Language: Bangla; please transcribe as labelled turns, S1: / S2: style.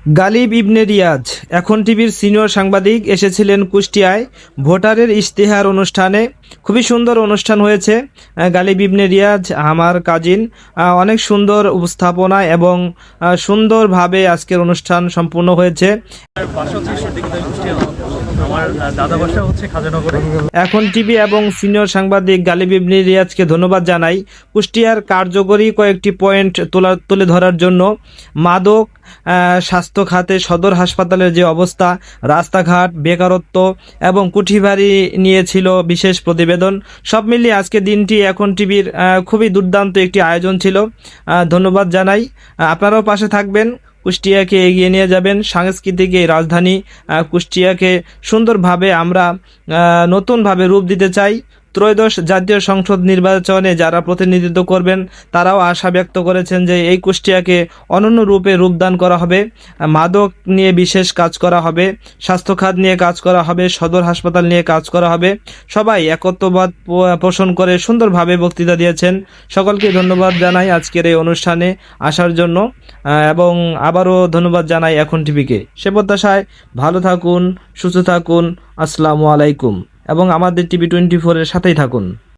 S1: গালিব ইবনে রিয়াজ এখন টিভির সিনিয়র সাংবাদিক এসেছিলেন কুষ্টিয়ায় ভোটারের ইশতেহার অনুষ্ঠানে। খুবই সুন্দর অনুষ্ঠান হয়েছে। গালিব ইবনে রিয়াজ আমার কাজিন, অনেক সুন্দর উপস্থাপনা এবং সুন্দরভাবে আজকের অনুষ্ঠান সম্পূর্ণ হয়েছে। এখন টিভি এবং সিনিয়র সাংবাদিক গালিব ইবনে রিয়াজকে ধন্যবাদ জানাই কুষ্টিয়ার কার্যকরী কয়েকটি পয়েন্ট তুলে ধরার জন্য। মাদক, স্বাস্থ্য খাতে সদর হাসপাতালের যে অবস্থা, রাস্তাঘাট, বেকারত্ব এবং কুঠিবাড়ি নিয়েছিল বিশেষ প্রতিবেদন। সব মিলিয়ে আজকে দিনটি এখন টিভির খুবই দুর্দান্ত একটি আয়োজন ছিল। ধন্যবাদ জানাই। আপনারাও পাশে থাকবেন, কুষ্টিয়াকে এগিয়ে নিয়ে যাবেন। সাংস্কৃতিক এই রাজধানী কুষ্টিয়াকে সুন্দরভাবে আমরা নতুনভাবে রূপ দিতে চাই। ত্রয়োদশ জাতীয় সংসদ নির্বাচনে যারা প্রতিনিধিত্ব করবেন তারাও আশা ব্যক্ত করেছেন যে এই কুষ্টিয়াকে অনন্য রূপে রূপদান করা হবে। মাদক নিয়ে বিশেষ কাজ করা হবে, স্বাস্থ্য খাত নিয়ে কাজ করা হবে, সদর হাসপাতাল নিয়ে কাজ করা হবে। সবাই একত্ববাদ পোষণ করে সুন্দরভাবে বক্তৃতা দিয়েছেন। সকলকে ধন্যবাদ জানাই আজকের এই অনুষ্ঠানে আসার জন্য, এবং আবারও ধন্যবাদ জানাই এখন টিভিকে। সে প্রত্যাশায় ভালো থাকুন, সুস্থ থাকুন। আসসালামু আলাইকুম এবং আমাদের টিভি 24-এর সাথেই থাকুন।